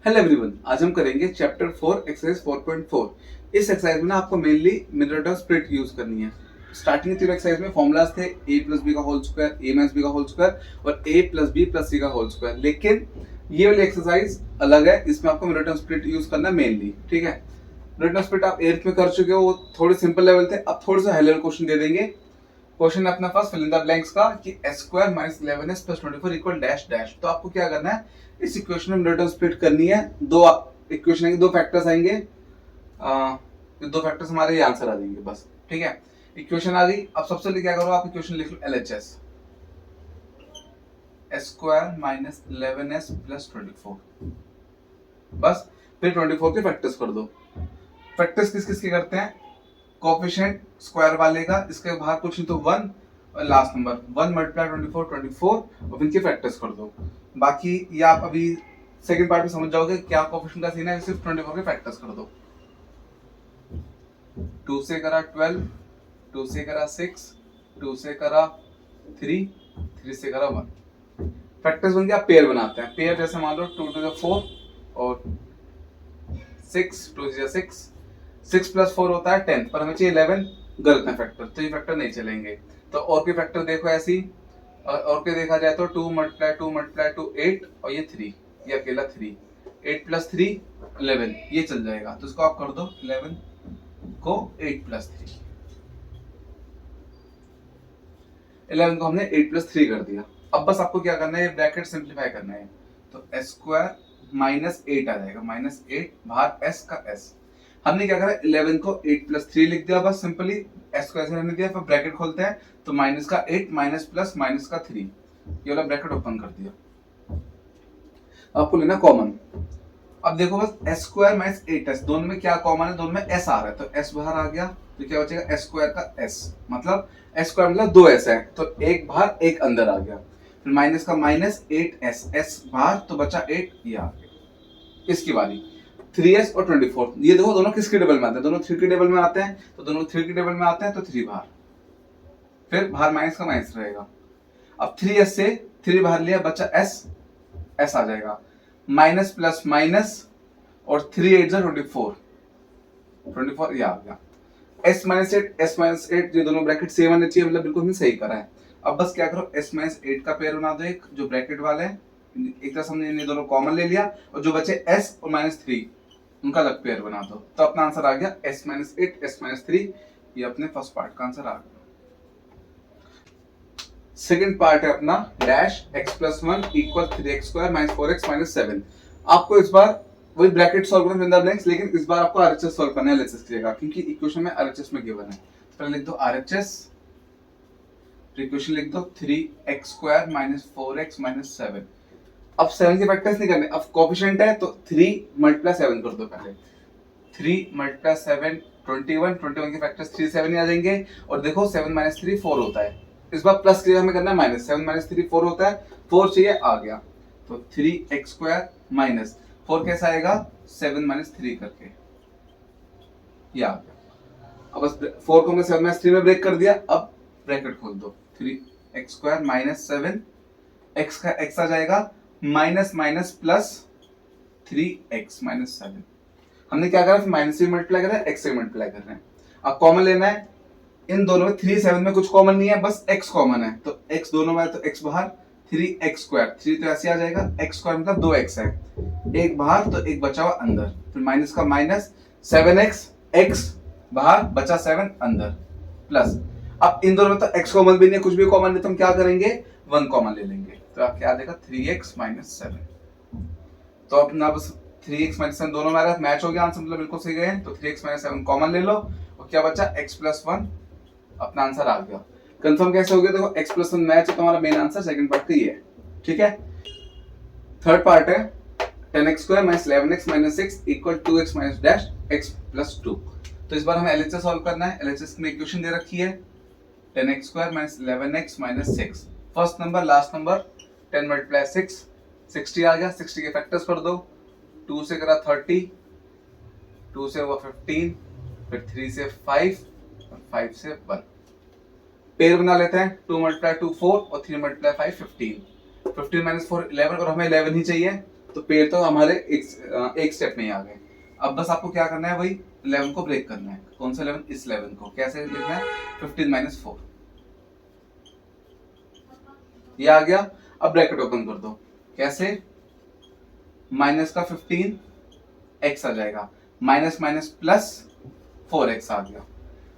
Hello everyone, आज हम करेंगे चैप्टर 4 एक्सरसाइज 4.4। इस एक्सरसाइज में ना आपको मेनली मिनरेटर स्प्लिट यूज करनी है। स्टार्टिंग तीनों एक्सरसाइज में फॉर्मूलाज थे a प्लस बी का whole square, a minus B का होल स्क्वायर और a प्लस बी प्लस सी का होल स्क्वायर। लेकिन ये वाली एक्सरसाइज अलग है, इसमें आपको मिनरेटर स्प्लिट यूज करना है मेनली। ठीक है, मिनरेटर स्प्लिट आप 8th में कर चुके हो, वो थोड़े सिंपल लेवल थे। अब थोड़े से हाई लेवल क्वेश्चन दे देंगे। क्वेश्चन है अपना first fill in the blanks का कि s square minus 11s plus 24 equal dash dash. तो आपको क्या करना है, इस इक्वेशन में मिनरेटर स्प्लिट करनी है। दो इक्वेशन आएंगे, दो फैक्टर्स आएंगे, दो फैक्टर्स हमारे ये आंसर आ जाएंगे बस। ठीक है, इक्वेशन आ गई। अब सबसे पहले क्या करो, आप इक्वेशन लिख लो LHS s square minus 11s plus 24 बस। फिर 24 के फैक्टर्स कर दो। फैक्टर्स किस किस के करते हैं, कोएफिशिएंट स्क्वायर वाले का, इसके बाहर कुछ नहीं तो 1 और लास्ट नंबर 1 मल्टीप्लाई 24 और इनके फैक्टर्स कर दो। बाकी ये आप अभी सेकंड पार्ट में समझ जाओगे क्या कोएफिशिएंट का सीन है। सिर्फ 24 के फैक्टर्स कर दो। 2 से करा 12, 2 से करा 6, 2 से करा 3, 3 से करा 1। फैक्टर्स बन गया, पेयर बनाते हैं। पेयर जैसे मान लो 2 टू द 4 और 6, 2 टू द 6, 6 प्लस 4 होता है 10, पर हमें चाहिए 11। गलत है फैक्टर, तो ये फैक्टर नहीं चलेंगे। तो और के फैक्टर देखो ऐसी, और के देखा जाए तो 2 मल्टीप्लाई 2 मल्टीप्लाई 2 8 और ये 3, ये अकेला 3, 8 प्लस 3 11, ये चल जाएगा। तो इसको आप कर दो 11 को 8 प्लस 3, 11 को हमने 8 प्लस 3 कर दिया। अब बस आपको क्या करना है, ये ब्रैकेट सिंप्लीफाई करना है। तो s स्क्वायर माइनस 8 आ जाएगा, माइनस 8 बाहर s का s। हमने क्या करा, 11 को 8 प्लस 3 लिख दिया बस सिंपली। s को ऐसे रहने दिया, फिर ब्रैकेट खोलते हैं तो माइनस का 8 माइनस प्लस माइनस का 3, ये वाला ब्रैकेट ओपन कर दिया। आपको लेना कॉमन। अब देखो बस s स्क्वायर माइनस 8s, दोनों में क्या कॉमन है, दोनों में s आ रहा है, तो s बाहर आ गया। तो क्या बचेगा, s स्क्वायर का s, मतलब s स्क्वायर मतलब 2s है, तो एक बाहर एक अंदर आ गया। फिर माइनस का माइनस 8s, s बाहर तो बचा 8, ये आ गया। इसकी बारी 3s और 24, ये देखो दोनों किसके टेबल में आते हैं, दोनों 3 के टेबल में आते हैं। तो दोनों 3 के टेबल में आते हैं, तो 3 बाहर, फिर बाहर माइनस का माइनस रहेगा। अब 3s से 3 बाहर लिया, बचा s, s आ जाएगा। माइनस प्लस माइनस और 3 8 24, 24 ये आ गया। s माइनस 8, s माइनस 8, ये दोनों ब्रैकेट सेम आने चाहिए, मतलब बिल्कुल हमने सही करा है। अब बस क्या करो, s माइनस 8 का पेयर बना दो, एक जो ब्रैकेट वाले हैं। एक तरह से हमने इन दोनों कॉमन ले लिया, और जो बचे s और माइनस 3 उनका अलग पेयर बना दो। तो अपना आंसर आ गया s माइनस 8, s माइनस 3। ये अपने फर्स्ट पार्ट का आंसर आ गया। सेकंड पार्ट है अपना dash x plus 1 equal 3x square minus 4x minus 7। आपको इस बार वही ब्रैकेट सॉल्व करना है ब्लैंक्स, लेकिन इस बार आपको RHS सॉल्व करना है LHS की जगह, क्योंकि इक्वेशन में RHS में गिवन है। पहले लिख दो RHS, इक्वेशन लिख दो 3x square minus 4x minus 7। अब 7 के फैक्टर्स नहीं करने, अब कोएफिशिएंट है तो 3 मल्टीप्लाई 7 कर दो। पहले 3 मल्टीप्लाई 7 21, 21 के फैक्टर्स 3 7 ही आ जाएंगे। और देखो 7 माइनस 3 4 होता है, इस बार प्लस के हमें करना है माइनस। 7 माइनस 3 4 होता है, 4 चाहिए, आ गया। तो 3x स्क्वायर माइनस 4 कैसा आएगा, 7 माइनस 3 करके ये आ गया। अब बस 4 को हमने 7 माइनस 3 में ब्रेक कर दिया। अब ब्रैकेट खोल दो, 3x स्क्वायर माइनस 7, x का x आ जाएगा, minus minus plus 3x minus 7। हमने क्या करा, माइनस से मल्टीप्लाई कर रहे हैं, x से मल्टीप्लाई कर रहे हैं। अब कॉमन लेना है, इन दोनों में 3 7 में कुछ कॉमन नहीं है, बस x कॉमन है। तो x दोनों में है, तो x बाहर, 3x स्क्वायर, 3 तो ऐसे आ जाएगा, x स्क्वायर मतलब 2x है, एक बाहर तो एक बचा हुआ अंदर। फिर माइनस का माइनस 7x, x बाहर बचा 7 अंदर, प्लस। अब इन दोनों में तो x कॉमन भी नहीं है, कुछ भी कॉमन नहीं, तो हम क्या करेंगे, 1 कॉमन ले लेंगे। तो आप क्या देगा, 3x माइनस 7। तो अपना बस 3x माइनस 7 दोनों में मैच हो गया, आंसर मतलब बिल्कुल सही गए। तो 3x माइनस 7 कॉमन ले लो, और क्या बचा, x प्लस 1, अपना आंसर आ गया। कंफर्म कैसे हो गया, देखो x प्लस 1 मैच है, तुम्हारा मेन आंसर सेकंड पार्ट का ये है। ठीक है, थर्ड पार्ट है 10x square minus 11x minus 6 equal 2x minus dash x plus 2। तो इस बार हमें LHS सॉल्व करना है। LHS में इक्वेशन दे रखी है 10x square minus 11x minus 6, first number last number 10 multiply 6, 60 आ गया। 60 के फैक्टर्स कर दो, 2 से करा 30, 2 से हुआ 15, फिर 3 से 5 और 5 से 1। पेयर बना लेते हैं, 2 मल्टीप्लाई 2 4 और 3 मल्टीप्लाई 5 15, 15 माइनस 4 11, और हमें 11 ही चाहिए। तो पेयर तो हमारे एक स्टेप में ही आ गए। अब बस आपको क्या करना है, वही 11 को ब्रेक करना है। कौन सा 11? इस 11 को कैसे लिखना है? 15 माइनस 4, ये आ गया। अब ब्रैकेट ओपन कर दो, कैसे? माइनस का 15 x आ जाएगा, माइनस माइनस प्लस 4x आ गया।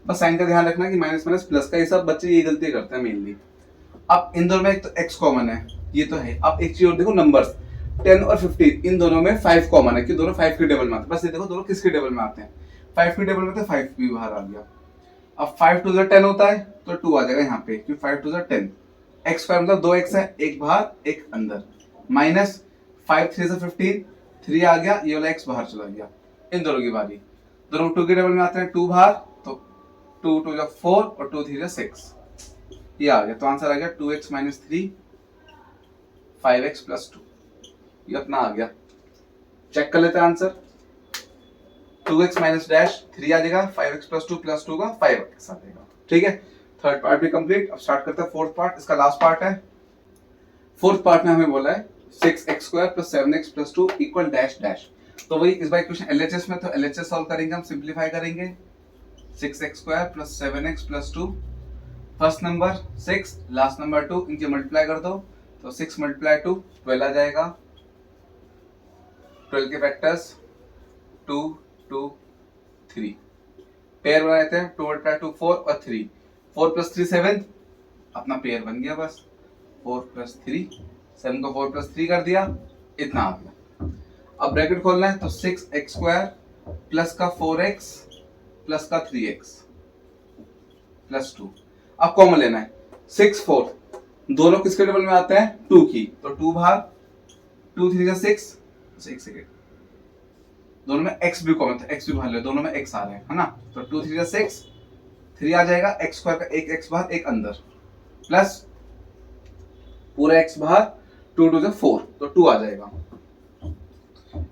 बस साइन का ध्यान रखना कि माइनस माइनस प्लस का, ये सब बच्चे ये गलती करते हैं मेनली। अब इन दोनों में एक तो x कॉमन है, ये तो है। अब एक चीज और देखो, नंबर्स 10 और 15 इन दोनों में 5 कॉमन है, कि दोनों 5 के टेबल में आते हैं। बस ये देखो दोनों किसके टेबल में आते हैं? 5 के टेबल में, तो 5 भी बाहर आ गया। अब 5 टू 10 होता है, तो 2 आ जाएगा यहाँ पे, क्योंकि 5 टू 10। एक्स स्क्वायर मतलब 2x है, एक बाहर एक अंदर, माइनस 5 3 से 15, 3 आ गया, ये वाला x बाहर चला गया। इन दोनों की बारी, दोनों 2 के टेबल में आते हैं, 2 बाहर, तो 2 2 जा 4 और 2 3 जा 6, ये आ गया। तो आंसर आ गया 2x माइनस 3 5x प्लस 2, ये अपना आ गया। चेक कर लेते हैं आंसर। 2x माइनस डैश 3 आ जाएगा, 5x प्लस 2 प्लस 2 का 5x आ जाएगा। ठीक है, थर्ड पार्ट भी कंप्लीट। अब स्टार्ट करते हैं फोर्थ पार्ट, इसका लास्ट पार्ट है। फोर्थ पार्ट में हमें बोला है 6x square plus 7x plus 2 equal dash dash. तो वही इस बार क्वेश्चन एलएचएस में, तो एलएचएस सॉल्व करेंगे हम, सिंपलीफाई करेंगे। 6x square plus 7x plus 2, first number 6, last number 2, इनके मल्टीप्लाई कर दो, तो 6 मल्टीप्लाई 2 12 आ जाएगा। 12 के फैक्टर्स 2 2 3, पेयर बना लेते हैं। 2 मल्टीप्लाई 2 4 और 3, 4 प्लस 3 7, अपना पेयर बन गया। बस 4 प्लस 3, 7 को 4 प्लस 3 कर दिया, इतना आ गया। अब ब्रैकेट खोलना है, तो 6x स्क्वायर प्लस का 4x प्लस का 3x प्लस 2। अब कॉमन लेना है, 6 4, दोनों किसके टेबल में आते हैं? 2 की, तो 2 बाहर, 2 3 जा 6, 6 सेकेंड, दोनों में x भी कॉमन था, x भी बाहर ले, दोनों में x आ रहे हैं, है ना। तो 2 3 जा 6, 3 आ जाएगा, x स्क्वायर का एक x बाहर एक अंदर, प्लस पूरा x बाहर, 2 2 जा 4, तो 2 आ जाएगा।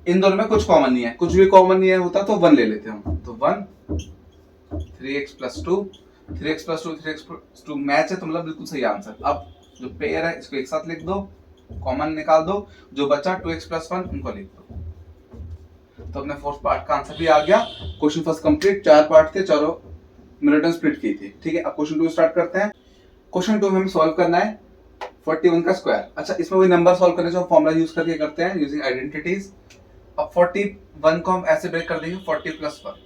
इन दोनों में कुछ कॉमन नहीं है, कुछ भी कॉमन नहीं है होता तो 1 ले लेते हम, तो 1 3x plus 2, 3x plus 2 3x plus 2 match है, तो मतलब बिल्कुल सही आंसर। अब जो पेयर है इसको एक साथ लिख दो, कॉमन निकाल दो, जो बचा 2x प्लस 1 उनको लिख दो। तो अपने फोर्थ पार्ट का आंसर भी आ गया। क्वेश्चन फर्स्ट कंप्लीट, 4 पार्ट थे, चारों मिनट स्प्लिट की थी। ठीक है, अब क्वेश्चन 2 स्टार्ट करते हैं। क्वेश्चन 2 में हमें सॉल्व करना है 41 का स्क्वायर। अच्छा, इसमें वही नंबर सॉल्व करने जो फॉर्मूला यूज करके करते हैं, यूजिंग आइडेंटिटीज। अब 41 को हम ऐसे ब्रेक कर देंगे, 40 प्लस 1,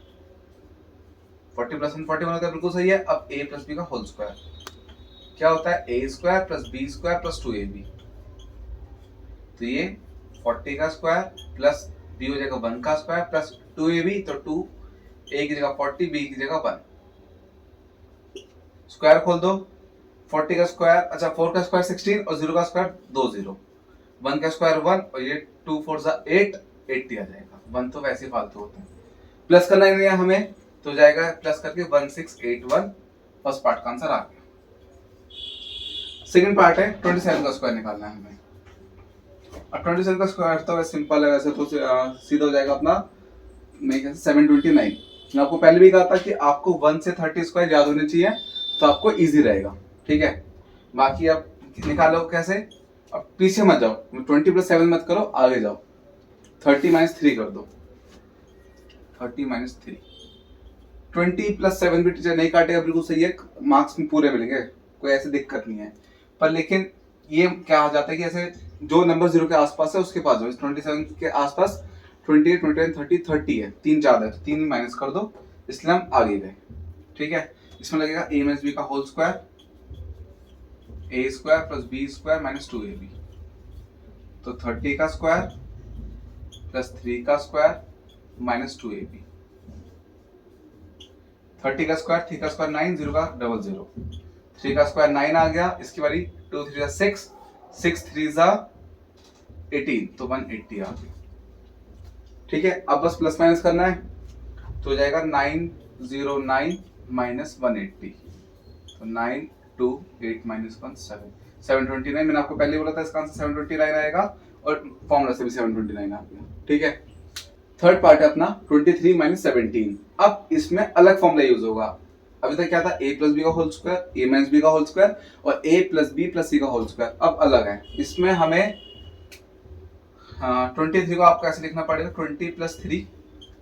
40 प्लस 1 41 होता है, बिल्कुल सही है। अब a प्लस b का होल स्क्वायर क्या होता है? a square plus b square plus 2ab। तो ये 40 का स्क्वायर प्लस b हो जाएगा 1 का स्क्वायर प्लस 2ab, तो 2 a की जगह 40, b की जगह 1, स्क्वायर खोल दो। 40 का स्क्वायर, अच्छा 4 का स्क्वायर 16 और 0 का स्क्वायर 2 0, 1 का स्क्वायर 1 और ये 2 4 जा 8, 80 आ जाएगा। 1 तो वैसे ही फालतू होते हैं, प्लस करना ही नहीं है हमें, तो जाएगा प्लस करके 1681। फर्स्ट पार्ट का आंसर आ गया। सेकंड पार्ट है 27 का स्क्वायर निकालना है हमें। अब 27 का स्क्वायर तो वैसे सिंपल है, वैसे तो सीधा हो जाएगा अपना, मैं कहता 729। मैं आपको पहले भी कहा था कि आपको 1 से 30 स्क्वायर याद होने चाहिए, तो आपको इजी रहेगा। ठीक है, बाकी आप निकालो कैसे। अब पीछे मत जाओ, 20 प्लस 7 मत करो, आगे जाओ, 30 माइनस 3 कर दो, 30 माइनस 3। 20 प्लस 7 भी टीचर नहीं काटेगा, बिल्कुल सही है, मार्क्स में पूरे मिलेंगे, कोई ऐसी दिक्कत नहीं है। पर लेकिन ये क्या हो जाता है कि ऐसे जो नंबर 0 के आसपास है उसके पास जाओ। 27 के आसपास 28 29 30 30 है, 3 ज्यादा है, तो 3 माइनस कर दो, इसलिए हम आगे गए। ठीक है, इसमें लगेगा a माइनस b का whole square, a square plus b square minus 2ab, तो 30 का स्क्वायर प्लस 3 का स्क्वायर माइनस 2ab। 30 का स्क्वायर, 3 का स्क्वायर 9, 0 का डबल 0, 3 का स्क्वायर 9 आ गया, इसकी बारी 2 3 जा 6, 6 3 जा 18, तो 180 आ गया। ठीक है, अब बस प्लस माइनस करना है, तो हो जाएगा 909 माइनस 180, तो 9 2 8 माइनस 1 7, 729। मैंने आपको पहले बोला था इसका आंसर 729 आएगा, और फॉर्मूला से भी 729 आ गया। ठीक है, थर्ड पार्ट है अपना 23 माइनस 17। अब इसमें अलग फॉर्मूला यूज होगा। अभी तक क्या था? a प्लस बी का whole square, a minus B का होल स्क्वायर और a प्लस बी प्लस सी का होल स्क्वायर। अब अलग है, इसमें हमें हाँ 23 को आपको ऐसे लिखना पड़ेगा 20 प्लस 3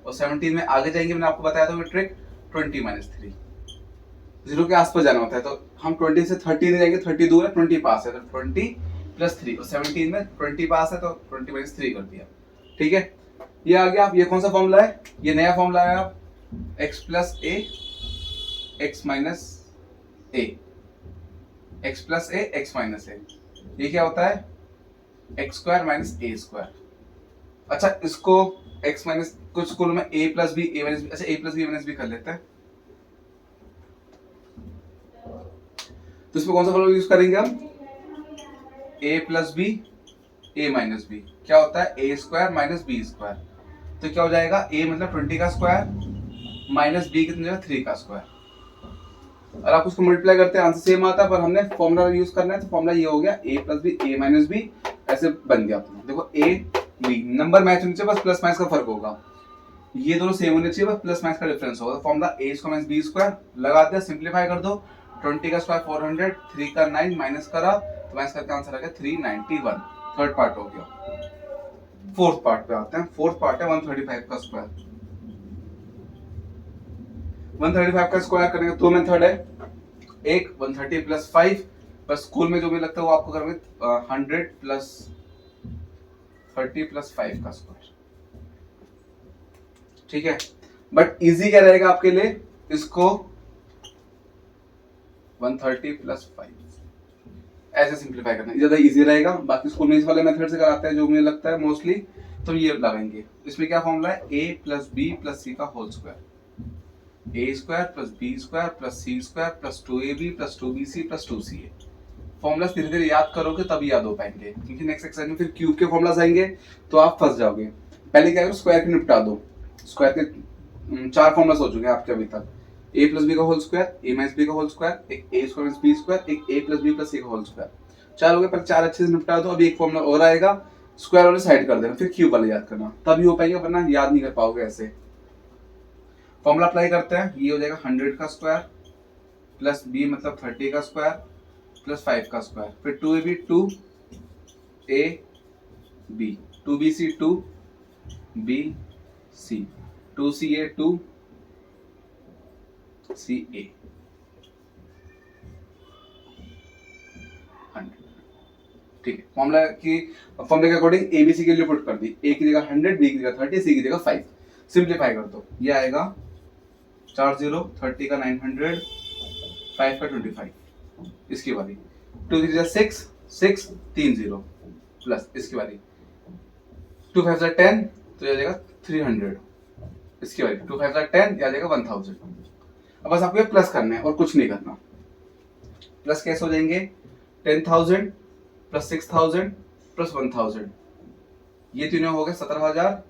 और 17 में आगे जाएंगे, मैंने आपको बताया था वो ट्रिक 20 माइनस 3, जीरो के आसपास जाना होता है। तो हम 20 से 30 में जाएंगे, 30 दूर है 20 पास है, तो 20 प्लस 3 और 17 में 20 पास है तो 20 माइनस 3 कर दिया। ठीक है, ये आ गया। ये कौन सा फॉर्मूला है, ये नया फॉर्मूला है आप x plus a x minus a, x plus a x minus a, ये क्या होता है x square minus a square. अच्छा इसको x माइनस, कुछ स्कूल में a plus b a minus b, अच्छा a plus b minus b कर लेते हैं। तो इसमें कौन सा फॉर्मूला यूज करेंगे हम, a plus b a minus b, क्या होता है a square minus B square. तो क्या हो जाएगा a मतलब 20 का स्क्वायर माइनस बी कितना जाएगा 3 का स्क्वायर। और आप उसको मल्टीप्लाई करते हैं आंसर सेम आता है, पर हमने फॉर्मूला यूज करना है, तो फॉर्मूला ये हो गया a plus b a minus b, ऐसे बन गया अपना। देखो a b नंबर मैच होने चाहिए, बस प्लस माइनस का फर्क होगा, ये दोनों सेम होने चाहिए, बस प्लस माइनस का डिफरेंस होगा। तो formula a square minus B square लगा दिया, सिंपलीफाई कर दो, 20 का स्क्वायर 400, 3 का 9 माइनस करा तो माइनस करके आंसर आ गया 391। थर्ड पार्ट हो गया। फोर्थ पार्ट पे आते हैं। फोर्थ पार्ट है 135 का स्क्वायर। 135 का स्क्वायर करने का दो मेथड है, एक 130 प्लस 5, पर स्कूल में जो भी लगता है वो आपको करेंगे 100 प्लस 30 प्लस 5 का स्क्वायर। ठीक है, बट इजी क्या रहेगा आपके लिए, इसको 130 प्लस 5 ऐसे सिंपलीफाई करना ज्यादा इजी रहेगा। बाकी स्कूल में इस वाले मेथड से कराते हैं जो मुझे लगता है मोस्टली, तो ये लगाएंगे। इसमें क्या फॉर्मूला है a प्लस बी प्लस सी का whole square, A square plus B square plus C square plus 2ab plus 2bc plus 2ca। Formula धीरे धीरे याद करोगे तभी याद हो पाएंगे, क्योंकि नेक्स्ट एक्सरसाइज में फिर क्यूब के फॉर्मूलास आएंगे तो आप फंस जाओगे। पहले क्या करो, स्क्वायर के निपटा दो। स्क्वायर के 4 फॉर्मूलास हो चुके हैं आपके अभी तक, a प्लस बी का whole square, a minus B का होल स्क्वायर, एक a square minus B square, एक a plus B plus c का होल स्क्वायर। 4 हो गए, पर 4 अच्छे से निपटा दो। अभी एक फॉर्मूला और आएगा, स्क्वायर वाले साइड कर देना, फिर क्यूब वाले याद करना, तभी हो पाएगा, वरना याद नहीं कर पाओगे ऐसे। फॉर्मूला अप्लाई करते हैं, ये हो जाएगा 100 का स्क्वायर प्लस b मतलब 30 का स्क्वायर प्लस 5 का स्क्वायर, फिर 2ab 2ab 2bc 2bc 2ca 2ca 100। ठीक है, फॉर्मूला के अकॉर्डिंग एबीसी के लिए पुट कर दी, a की जगह 100, b की जगह 30, c की जगह 5। सिंपलीफाई कर दो, ये आएगा 4 0 30 का 900, 5 का 25, इसकी बारी 2 3 6 6 3 0 प्लस इसकी बारी 2 5 10, तो ये आ जाएगा 300, इसकी बारी 2 5 10, ये आ जाएगा 1000। अब बस आपको ये प्लस करना है और कुछ नहीं करना। प्लस कैसे हो जाएंगे, 10,000 प्लस 6,000 प्लस 1,000, ये तीनों हो गए 17,000,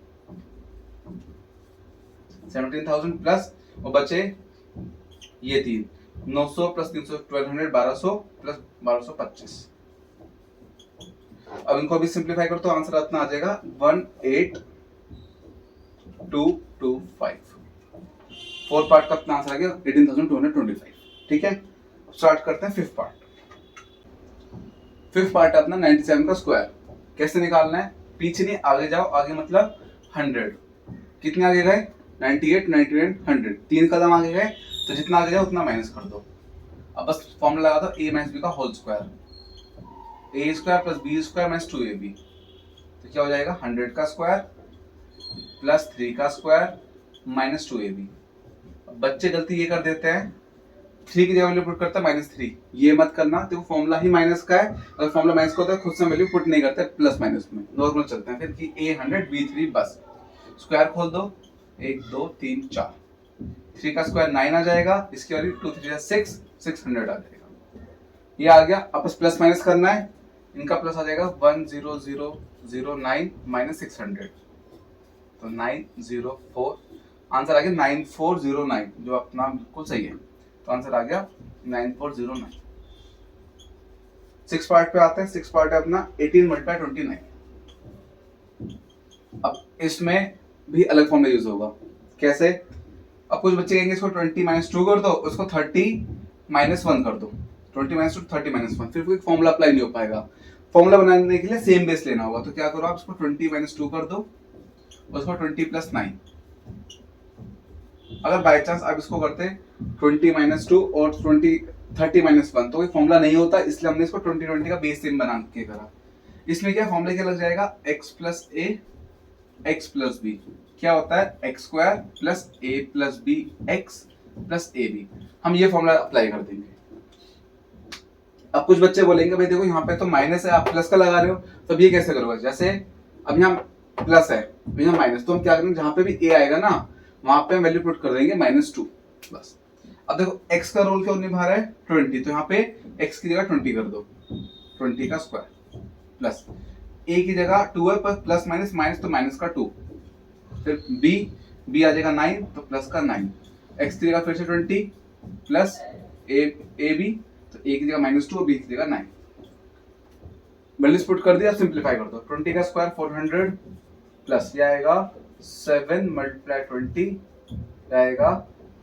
17,000 प्लस और बचे ये तीन, 900 प्लस 300 1200, 1200 प्लस 1225। अब इनको भी सिंपलीफाई करो तो आंसर इतना आ जाएगा 18225। फोर्थ पार्ट का अपना आंसर आ गया 18,225। ठीक है, स्टार्ट करते हैं फिफ्थ पार्ट। फिफ्थ पार्ट अपना 97 का स्क्वायर। कैसे निकालना है, पीछे नहीं आगे जाओ, आगे मतलब 100, कितने आगे गए 98 99 100, 3 कदम आगे गए, तो जितना आगे जाओ उतना माइनस कर दो। अब बस फॉर्मूला लगा दो a माइनस बी का whole square, A square plus B square minus 2ab, तो क्या हो जाएगा 100 का स्क्वायर प्लस 3 का स्क्वायर माइनस 2ab। बच्चे गलती ये कर देते हैं, 3 की जगह वैल्यू पुट करते हैं -3, ये मत करना, देखो फॉर्मूला ही माइनस का है, अगर फॉर्मूला माइनस का होता है खुद से वैल्यू पुट नहीं करते, प्लस माइनस में नॉर्मल चलते हैं। फिर कि a 100 b 3, बस स्क्वायर खोल दो, 1 2 3 4, 3 का स्क्वायर 9 आ जाएगा, इसकी वैल्यू 2 3 6 600 आ जाएगा, ये आ गया। अब बस प्लस माइनस करना है, इनका प्लस आ जाएगा 10009 माइनस 600, तो 904, आंसर आ गया 9409, जो अपना बिल्कुल सही है, तो आंसर आ गया 9409। 6 पार्ट पे आते हैं। 6 पार्ट है अपना 18 मल्टीप्लाई 29। अब इसमें भी अलग फॉर्मूला यूज होगा। कैसे, अब कुछ बच्चे कहेंगे इसको 20 माइनस 2 कर दो, उसको 30 माइनस 1 कर दो, 20 माइनस 2 30 माइनस 1, फिर कोई फॉर्मूला अप्लाई नहीं हो पाएगा। फॉर्मूला बनाने के लिए सेम बेस लेना होगा, तो क्या करो आप इसको 20 माइनस 2 कर दो, उसको 20 प्लस 9। अगर बाय चांस आप इसको करते 20 माइनस 2 और 30 माइनस 1 तो कोई फॉर्मूला नहीं होता, इसलिए हमने इसको 20 का बेस सेम बना के करा। इसमें क्या फॉर्मूला क्या लग जाएगा, x plus a x plus b, क्या होता है x square plus a plus B x plus a b. हम ये फॉर्मूला अप्लाई कर देंगे। अब कुछ बच्चे बोलेंगे भाई देखो यहाँ पे तो माइनस है, आप प्लस का लगा रहे हो, तो अब ये कैसे करोगे, जैसे अब यहाँ प्लस है यहाँ माइनस, तो हम क्या करेंगे जहां पे भी ए आएगा ना वहां पे हम वैल्यू पुट कर देंगे -2 बस। अब देखो x का रोल क्यों निभा रहा है 20, तो यहाँ पे x की जगह 20 कर दो, 20 का स्क्वायर प्लस a की जगह 2 है पर प्लस माइनस माइनस तो माइनस का 2, फिर b आ जाएगा 9 तो प्लस का 9, x की जगह फिर से 20 प्लस a b तो a की जगह -2 और b की जगह 9। वैल्यूज पुट कर दिया, सिंपलीफाई कर दो, 20 का स्क्वायर 400 प्लस ये आएगा 7 मल्टीप्लाई 20 आएगा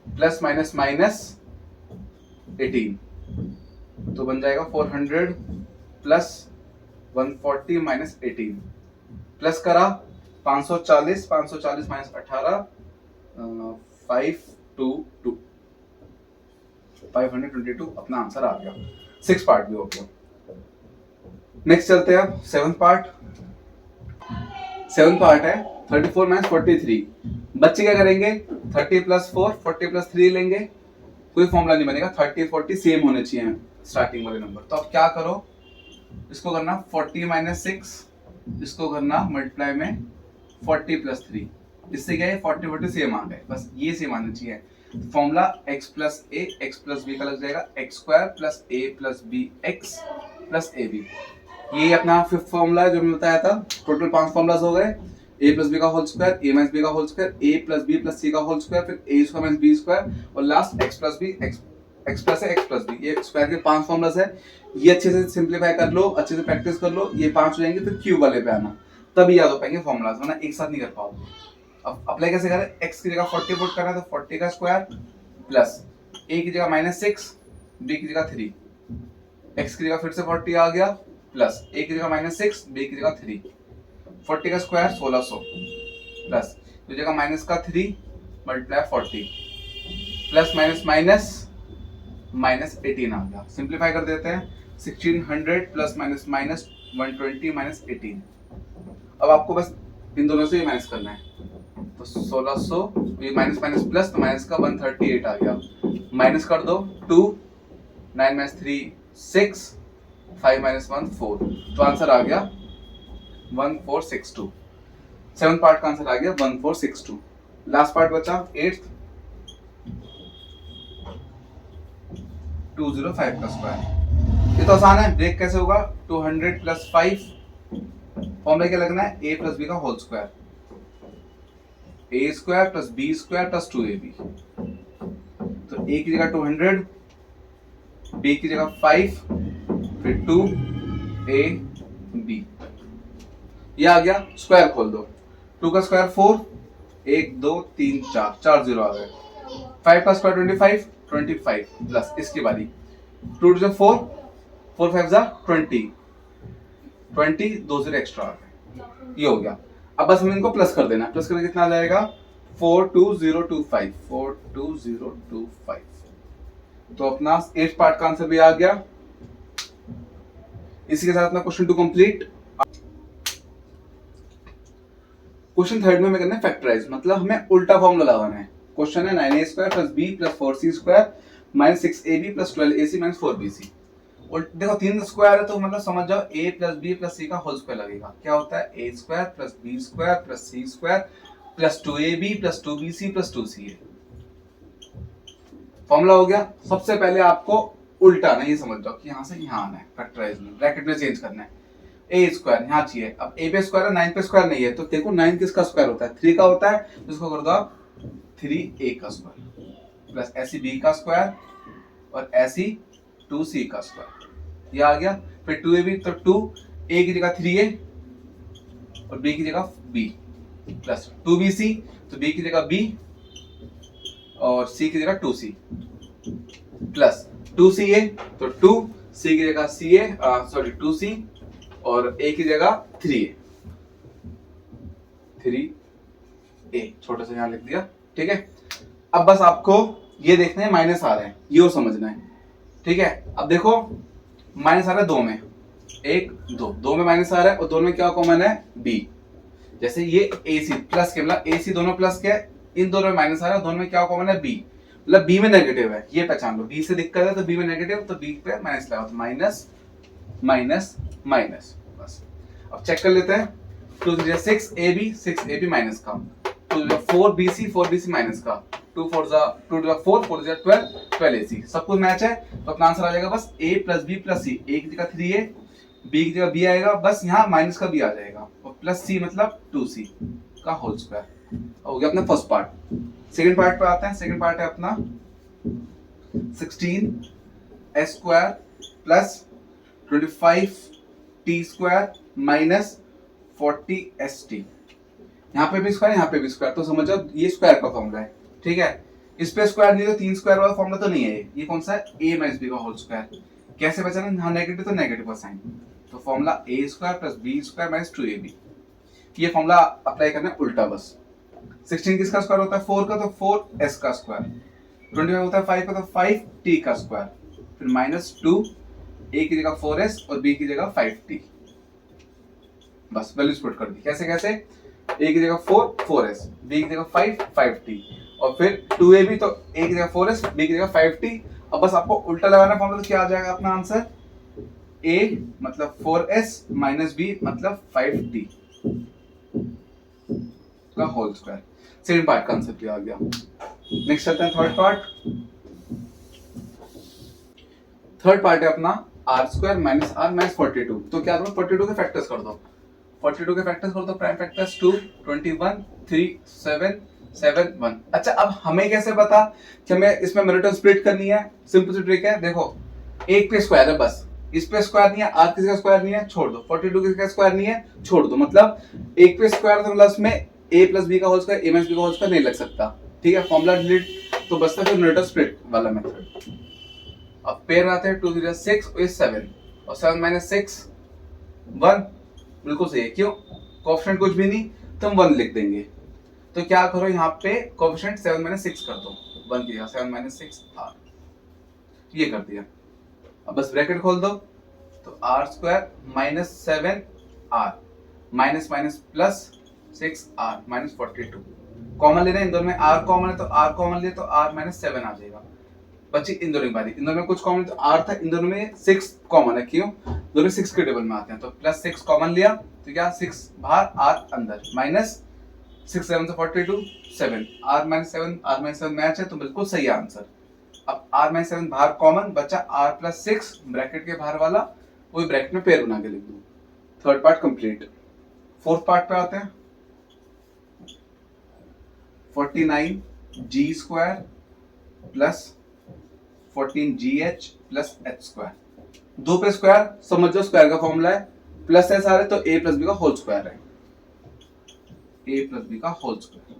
प्लस माइनस माइनस 18, तो बन जाएगा 400 प्लस 140 माइनस 18 प्लस करा 540 माइनस 18 522 अपना आंसर आ गया। 6 पार्ट भी हो गया। नेक्स्ट चलते हैं अब 7th पार्ट। 7th पार्ट है 34 माइनस 43। बच्चे क्या करेंगे 30 प्लस 4 40 प्लस 3 लेंगे, कोई फॉर्मूला नहीं बनेगा, 30 40 सेम होने चाहिए स्टार्टिंग वाले नंबर। तो अब क्या करो, इसको करना 40 माइनस 6, इसको करना मल्टीप्लाई में 40 प्लस 3, इससे क्या है 40 40 सेम आ गए, बस ये सेम आना चाहिए। Formula x plus a x plus B का लग जाएगा x square plus a plus B x plus a b. ये अपना 5th फॉर्मूला है जो मैंने बताया था। टोटल 5 फॉर्मूलाज हो गए, a प्लस बी का whole square, a minus B का whole square, a plus B plus सी का होल स्क्वायर, फिर a square minus B square और last x plus B x plus X plus B. ये square के 5 formulas है। ये अच्छे से सिंप्लीफाई कर लो, अच्छे से प्रैक्टिस कर लो, ये 5 हो जाएंगे, फिर क्यूब वाले पे आना, तभी याद हो पाएंगे फॉर्मूलाज, वरना एक साथ नहीं कर पाओगे। अब अप्लाई कैसे करें, x की जगह 40 पुट करना है तो 40 का स्क्वायर प्लस a की जगह -6, b की जगह 3, x की जगह फिर से 40 आ गया प्लस a की जगह -6, b की जगह 3, 40 का स्क्वायर 1600 प्लस तो जगह माइनस का 3 multiply 40 plus minus minus minus 18 आ गया। सिंप्लीफाई कर देते हैं 1600 प्लस माइनस माइनस 120 माइनस 18। अब आपको बस इन दोनों से माइनस करना है, तो 1600 ये माइनस माइनस प्लस तो माइनस का 138 आ गया, माइनस कर दो 2 9 माइनस 3 6 5 माइनस 1 4, तो आंसर आ गया 1462। 7th पार्ट का आंसर आ गया 1462। लास्ट पार्ट बचा 8th 205 का स्क्वायर। ये तो आसान है, ब्रेक कैसे होगा 200 प्लस 5, फॉर्मूला क्या लगना है a प्लस b का whole square, a square plus b square plus 2ab। तो a की जगह 200, b की जगह 5, फिर 2ab, ये आ गया। स्क्वायर खोल दो, 2 का स्क्वायर 4, 1 2 3 4 4 0 आ गए, 5 का स्क्वायर 25 प्लस इसकी बारी 2 2 4 4 5 20 2 0 एक्स्ट्रा आ गए, ये हो गया। अब बस हमें इनको प्लस कर देना है, प्लस करके कितना आ जाएगा 42025 42025। तो अपना 8th पार्ट का आंसर भी आ गया। इसी के साथ अपना क्वेश्चन 2 कंप्लीट। क्वेश्चन 3rd में हमें करना है फैक्टराइज, मतलब हमें उल्टा फॉर्मूला लगाना है। क्वेश्चन है 9a square plus b plus 4c square minus 6ab plus 12ac minus 4bc। और देखो 3 स्क्वायर है तो मतलब समझ जाओ a plus b plus c का होल स्क्वायर लगेगा। क्या होता है a square plus b square plus c square plus 2ab plus 2bc plus 2ca। Formula हो गया। सबसे पहले आपको उल्टा ना ये समझ जाओ कि यहाँ से यहाँ आना है, फैक्टराइज में ब्रैकेट में चेंज करना है। ए स्क्वायर यहाँ चाहिए, अब ए पे स्क्वायर है 9 पे स्क्वायर नहीं है, तो देखो 9 किसका स्क्वायर होता है 3 का होता है, तो इसको कर दो आप 3a का स्क्वायर प्लस ऐसी b का स्क्वायर और ऐसी 2c का स्क्वायर, ये आ गया। फिर 2ab तो 2a की जगह 3a और b की जगह b प्लस 2bc तो b की जगह b और c की जगह 2c प्लस 2ca तो 2c की जगह ca सॉरी 2c और a की जगह 3a छोटा सा यहाँ लिख दिया, ठीक है। अब बस आपको ये देखना है माइनस आ रहा है, ये समझना है, ठीक है। अब देखो माइनस आ रहा है दो में, एक दो में माइनस आ रहा है और दोनों में क्या कॉमन है, b। जैसे ये AC प्लस के मतलब AC दोनों प्लस के, इन दोनों में माइनस आ रहा है, दोनों में क्या कॉमन है, b, मतलब b में नेगेटिव है, ये पहचान लो। b से दिक्कत है तो b में नेगेटिव, तो b पे माइनस लगाओ, तो माइनस माइनस माइनस, बस। अब चेक कर लेते हैं, 2 3 6ab 6ab माइनस का, 2 4bc 4bc माइनस का, 2 4 4 4 12 12ac, सब कुछ मैच है तो अपना आंसर आ जाएगा बस a plus b plus c। a की जगह 3a, b की जगह b आएगा, बस यहाँ माइनस का b आ जाएगा, और प्लस c मतलब 2c का होल स्क्वायर। हो गया अपना फर्स्ट पार्ट। सेकंड पार्ट पे आते हैं। सेकंड पार्ट है अपना 16 s square plus 25 t square minus 40 st। यहाँ पे भी स्क्वायर, यहाँ पे भी स्क्वायर, तो समझ जाओ ये स्क्वायर का फॉर्मूला है, ठीक है। इस पे स्क्वायर नहीं तो 3 स्क्वायर वाला फॉर्मूला तो नहीं है ये कौन सा है, a माइनस b का होल स्क्वायर। कैसे बचाना, यहाँ नेगेटिव तो नेगेटिव का साइन, तो formula a square plus b square minus 2ab, ये फॉर्मूला अप्लाई करना है उल्टा बस। 16 किसका स्क्वायर होता है, 4 का, तो 4s का स्क्वायर, 25 होता है 5 का, तो 5t का स्क्वायर, फिर माइनस 2, a की जगह 4s और b की जगह 5t, बस वैल्यूज पुट कर दी। कैसे कैसे, a की जगह 4 4s, b की जगह 5 5t, और फिर 2ab, तो a की जगह 4s b की जगह 5t। अब बस आपको उल्टा लगाना फॉर्मूला, तो क्या आ जाएगा अपना आंसर, a मतलब 4s माइनस b मतलब 5t का होल स्क्वायर। सेकंड पार्ट का आंसर क्या आ गया। नेक्स्ट चलते हैं थर्ड पार्ट। थर्ड पार्ट है अपना r square minus r minus 42। तो क्या करो, 42 के फैक्टर्स कर दो, 42 के फैक्टर्स कर दो, प्राइम फैक्टर्स 2 21 3 7 7 1। अच्छा अब हमें कैसे पता कि हमें इसमें मिनट स्प्लिट करनी है, सिंपल सी ट्रिक है, देखो एक पे स्क्वायर है बस, इस पे स्क्वायर नहीं है, r किसी का स्क्वायर नहीं है, छोड़ दो, 42 किसी का स्क्वायर नहीं है, छोड़ दो, मतलब एक पे स्क्वायर तो मतलब इसमें a प्लस b का whole square a minus b का होल स्क्वायर नहीं लग सकता, ठीक है। फॉर्मूला डिलीट, तो बचता है मिनट स्प्लिट वाला मेथड। अब पेयर आते हैं 2 3 6 और 7, और 7 माइनस 6 1, बिल्कुल सही है, क्यों, कोएफिशिएंट कुछ भी नहीं तो हम 1 लिख देंगे। तो क्या करो, यहाँ पे कोएफिशिएंट 7 माइनस 6 कर दो, 1 की जगह 7 माइनस 6 r, ये कर दिया। अब बस ब्रैकेट खोल दो, तो r square minus 7r minus minus plus 6r minus 42, common लेना है, इन दोनों में r कॉमन है तो r कॉमन ले, तो r माइनस 7 आ जाएगा। बच्ची इन दोनों की बारी, इन दोनों में कुछ कॉमन तो r था, इन दोनों में 6 कॉमन है, क्यों, दोनों 6 के टेबल में आते हैं, तो प्लस 6 कॉमन लिया, तो क्या 6 बाहर r अंदर, माइनस 6 7 से 42 7, r माइनस 7 मैच है, तो बिल्कुल सही आंसर। अब r माइनस 7 बाहर कॉमन बचा, r प्लस 6 ब्रैकेट के बाहर वाला वही ब्रैकेट में पेयर बना के लिख दूं। Third part complete. Fourth part पे आते हैं। 49 g square plus 14gh plus h square. दो पे स्क्वायर, समझ जाओ स्क्वायर का फॉर्मूला है, प्लस s आ रहे तो a प्लस b का होल स्क्वायर है, a प्लस b का whole square,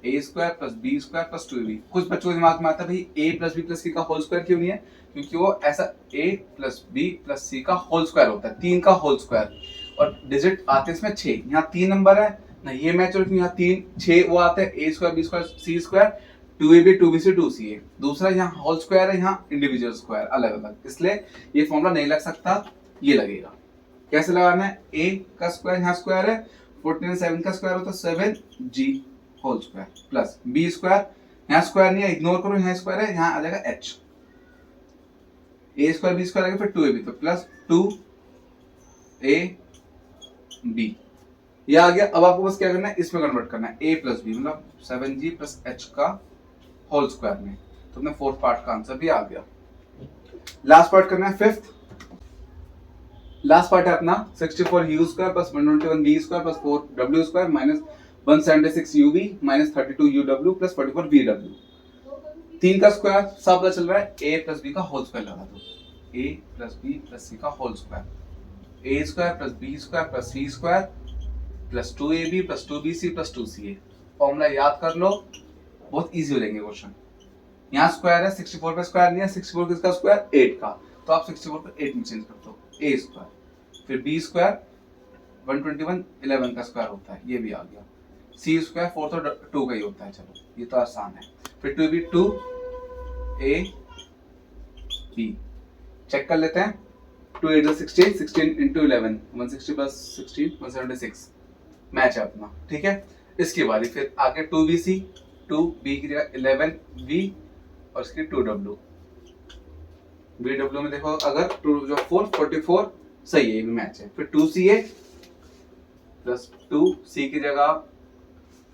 a square plus b square plus 2ab। कुछ बच्चों के दिमाग में आता है भाई a plus b plus c का होल स्क्वायर क्यों नहीं है, क्योंकि वो ऐसा a plus b plus c का होल स्क्वायर होता है, 3 का होल स्क्वायर, और डिजिट आते हैं इसमें 6, यहाँ 3 नंबर है ना, ये मैच हो, यहाँ 3 6 वो आते हैं, a square b square c square 2ab 2bc 2ca। दूसरा यहाँ होल स्क्वायर है, यहाँ इंडिविजुअल स्क्वायर अलग अलग, इसलिए ये फॉर्मूला नहीं लग सकता, ये लगेगा। कैसे लगाना है, a का स्क्वायर यहाँ स्क्वायर है, 14 7 का स्क्वायर होता है 7g whole square plus b square, यहाँ स्क्वायर नहीं है इग्नोर करो, यहाँ स्क्वायर है, यहाँ आ जाएगा h, a square b square आएगा, फिर 2ab, तो प्लस 2ab, ये आ गया। अब आपको बस क्या करना है, इसमें कन्वर्ट करना है, a प्लस b मतलब 7g प्लस h का होल स्क्वायर में, तो अपने फोर्थ पार्ट का आंसर भी आ गया। लास्ट पार्ट करना है फिफ्थ। लास्ट पार्ट है अपना 64 u square plus 121 v square plus 4w square minus 176 uv minus 32 uw plus 44 vw। 3 का स्क्वायर सब पता चल रहा है, a प्लस b का होल स्क्वायर लगा दो, a plus b plus c का whole square, a square plus b square plus c square plus 2ab plus 2bc plus 2ca। Formula याद कर लो, बहुत इजी हो जाएंगे क्वेश्चन। यहाँ स्क्वायर है, 64 पे स्क्वायर नहीं है, 64 किसका स्क्वायर 8 का, तो आप 64 को 8 में चेंज कर दो, a स्क्वायर फिर बी स्क्वायर 121 11 का स्क्वायर होता है, ये भी आ गया। सी स्क्वायर 4 तो 2 का ही होता है, चलो ये तो आसान है। फिर 2 बी 2 ए बी चेक कर लेते हैं। 2 8 16 16 इंटू 11 160 प्लस 16 176 मैच है अपना, ठीक है। इसकी बारी फिर आगे 2 बी सी 2 बी की जगह 11 बी और इसकी 2 डब्ल्यू। बी डब्ल्यू में देखो अगर 2 जो 4 44 सही है, ये भी मैच है। फिर 2 सी ए प्लस 2 सी की जगह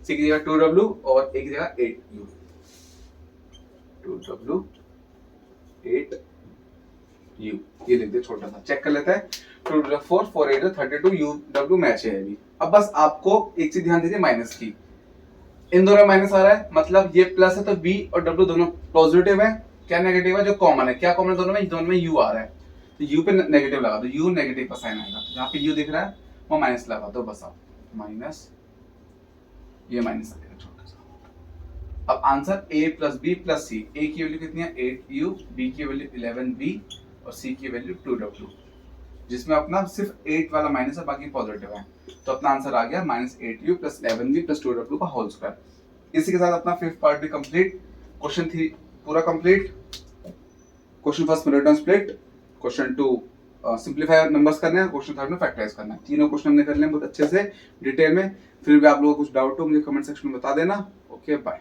2 डब्ल्यू और ए की जगह 8 यू 2 डब्ल्यू 8 यू ये लिख दे छोटा सा, चेक कर लेते हैं। 2 4 4 8 32 यू डब्ल्यू मैच है अभी। अब बस आपको एक चीज ध्यान दीजिए माइनस की, इन दोनों माइनस आ रहा है मतलब ये प्लस है तो बी और डब्ल्यू दोनों पॉजिटिव है। क्या नेगेटिव है जो कॉमन है, क्या कॉमन है दोनों में यू आ रहा है तो यू पे नेगेटिव लगा दो, यू नेगेटिव का साइन आएगा। तो जहाँ पे यू दिख रहा है वो माइनस लगा दो, बस आप माइनस, ये माइनस आ जाएगा छोटा सा। अब answer a plus B plus c, a की वैल्यू कितनी है 8 यू, b की वैल्यू 11 बी और c की वैल्यू 2 डब्ल्यू, जिसमें अपना सिर्फ 8 वाला माइनस है बाकी पॉजिटिव है। तो अपना आंसर आ गया -8 यू प्लस 11 बी प्लस 2 डब्ल्यू का होल स्क्वायर। इसी के साथ अपना फिफ्थ पार्ट भी कंप्लीट, क्वेश्चन 3 पूरा कंप्लीट। क्वेश्चन फर्स्ट में return split, question 2 simplify numbers करने हैं, क्वेश्चन थर्ड में फैक्टराइज करना है। तीनों क्वेश्चन हमने कर लिए बहुत अच्छे से डिटेल में। फिर भी आप लोगों को कुछ डाउट हो मुझे कमेंट सेक्शन में बता देना। Okay bye.